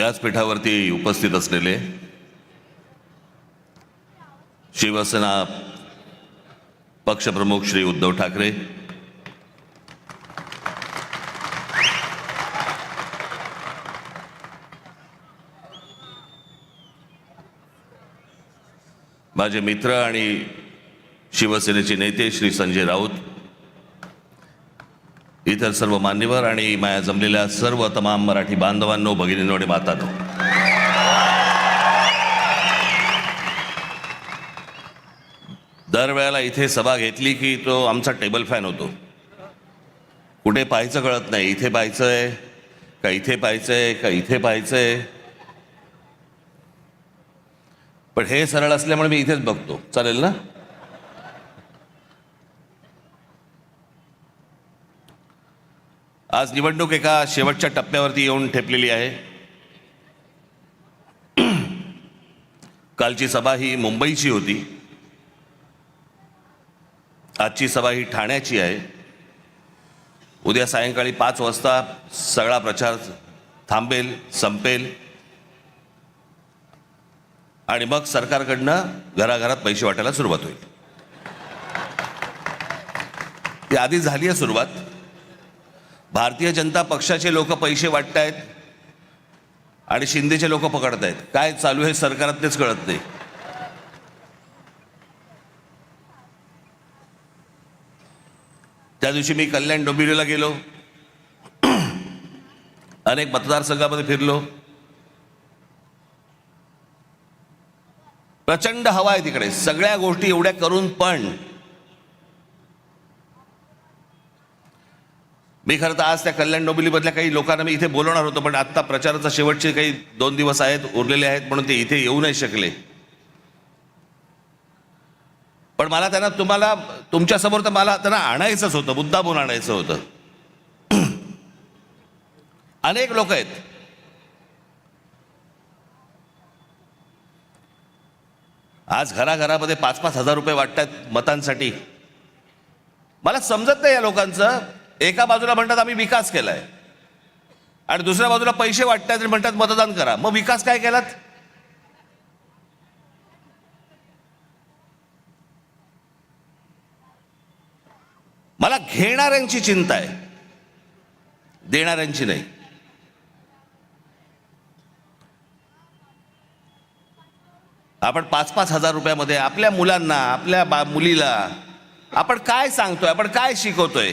व्यासपीठावरती उपस्थित असलेले शिवसेना पक्षप्रमुख श्री उद्धव ठाकरे, माझे मित्र आणि शिवसेनेचे नेते श्री संजय राऊत, इतर सर्व मान्यवर आणि माया जमलेल्या सर्व तमाम मराठी बांधवांनो, भगिनींनो आणि मातांनो, दरवेळेला इथे सभा घेतली की तो आमचा टेबल फॅन होतो. कुठे पाहायचं कळत नाही, इथे पाहायचंय का इथे पाहायचंय का इथे पाहायचंय. पण हे सरळ असल्यामुळे मी इथेच बघतो. चालेल ना? आज निवडणूक एका शेवटच्या टप्प्यावरती येऊन ठेपलेली आहे. कालची सभा ही मुंबईची होती, आजची सभा ही ठाण्याची आहे. उद्या सायंकाळी 5 वाजता सगळा प्रचार थांबेल, संपेल आणि मग सरकारकडनं घराघरात पैसे वाटायला सुरुवात होईल. ती आधी झाली आहे सुरुवात. भारतीय जनता पक्षाचे लोक पैसे वाटतायत आणि शिंदेचे लोक पकडतायत. काय चालू आहे सरकारात तेच कळत नाही. त्या दिवशी मी कल्याण डोंबिवलीला गेलो, अनेक मतदारसंघामध्ये फिरलो. प्रचंड हवा आहे तिकडे. सगळ्या गोष्टी एवढ्या करून पण मी खरं तर आज त्या कल्याण डोंबिवलीमधल्या काही लोकांना मी इथे बोलवणार होतो, पण आता प्रचाराचा शेवटचे काही 2 दिवस आहेत, उरलेले आहेत, म्हणून ते इथे येऊ नाही शकले. पण मला त्यांना तुमच्यासमोर तर मला त्यांना आणायचंच होतं, मुद्दामून आणायचं होतं. अनेक लोक आहेत. आज घराघरामध्ये 5-5 हजार रुपये वाटतात मतांसाठी. मला समजत नाही या लोकांचं. एका बाजूला म्हणतात आम्ही विकास केलाय आणि दुसऱ्या बाजूला पैसे वाटतात आणि म्हणतात मतदान करा. मग विकास काय केलात? मला घेणाऱ्यांची चिंता आहे, देणाऱ्यांची नाही. आपण 5-5 हजार रुपयामध्ये आपल्या मुलांना, आपल्या मुलीला आपण काय सांगतोय, आपण काय शिकवतोय?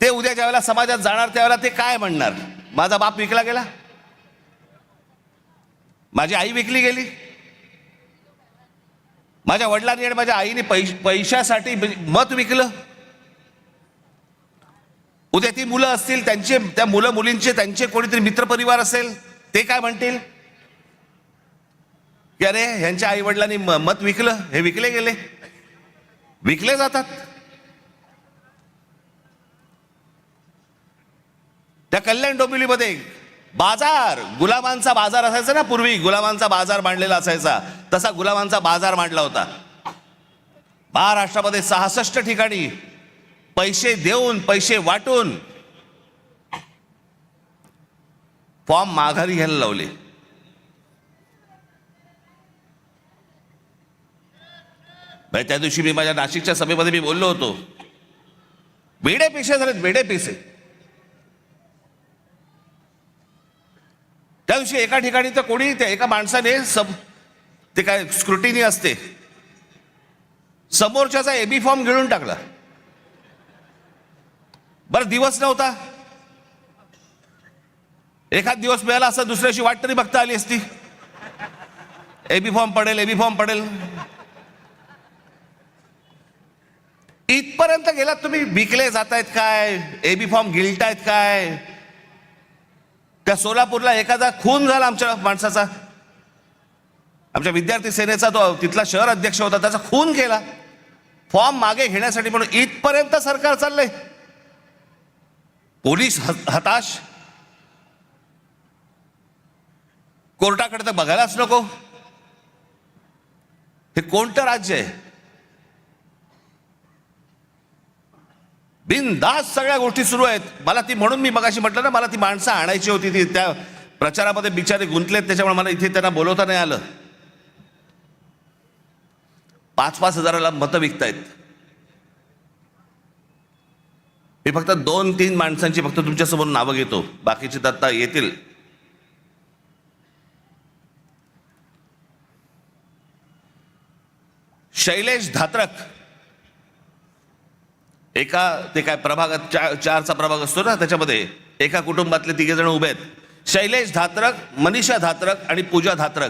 ते उद्या ज्यावेळेला समाजात जाणार त्यावेळेला ते काय म्हणणार? माझा बाप विकला गेला, माझी आई विकली गेली, माझ्या वडिलांनी आणि माझ्या आईने पैशासाठी मत विकलं. उद्या ती मुलं असतील, त्या मुलं मुलींचे त्यांचे कोणीतरी मित्रपरिवार असेल, ते काय म्हणतील की अरे ह्यांच्या आई वडिलांनी मत विकलं, हे विकले गेले. विकले जातात. त्या कल्याण डोंबिवलीमध्ये बाजार, गुलामांचा बाजार असायचा ना पूर्वी, गुलामांचा बाजार मांडलेला असायचा, तसा गुलामांचा बाजार मांडला होता. महाराष्ट्रामध्ये 66 ठिकाणी पैसे देऊन, पैसे वाटून फॉर्म माघारी घ्यायला लावले. त्या दिवशी मी माझ्या नाशिकच्या सभेमध्ये मी बोललो होतो, वेडे पैसे झालेत, वेडे पैसे. त्या दिवशी एका ठिकाणी तर कोणी, त्या एका माणसाने ते काय स्क्रुटिनी असते, समोरच्याचा एबी फॉर्म गिळून टाकला. बरं दिवस नव्हता, एखाद दिवस मिळाला असं, दुसऱ्या दिवशी वाट तरी बघता आली असती. एबी फॉर्म पडेल, एबी फॉर्म पडेल. इथपर्यंत गेलात तुम्ही. विकले जातायत काय, एबी फॉर्म गिळतायत काय. त्या सोलापूरला एखादा खून झाला आमच्या माणसाचा, आमच्या विद्यार्थी सेनेचा, तो तिथला शहर अध्यक्ष होता, त्याचा खून केला फॉर्म मागे घेण्यासाठी. म्हणून इथपर्यंत सरकार चाललंय. पोलीस हताश, कोर्टाकडे तर बघायलाच नको. हे कोणतं राज्य आहे? बिनधास्त सगळ्या गोष्टी सुरू आहेत. मला ती, म्हणून मी मगाशी म्हटलं ना, मला ती माणसं आणायची होती, ती त्या प्रचारामध्ये बिचारे गुंतलेत, त्याच्यामुळे मला इथे त्यांना बोलवता नाही आलं. 5-5 हजाराला मतं विकतायत. मी फक्त 2-3 माणसांची फक्त तुमच्यासमोर नावं घेतो, बाकीचे तर आता येतील. शैलेश धात्रक, ते काय प्रभागात 4चा प्रभाग असतो ना, त्याच्यामध्ये एका कुटुंबातले 3 जण उभे आहेत. शैलेश धात्रक, मनीषा धात्रक आणि पूजा धात्रक.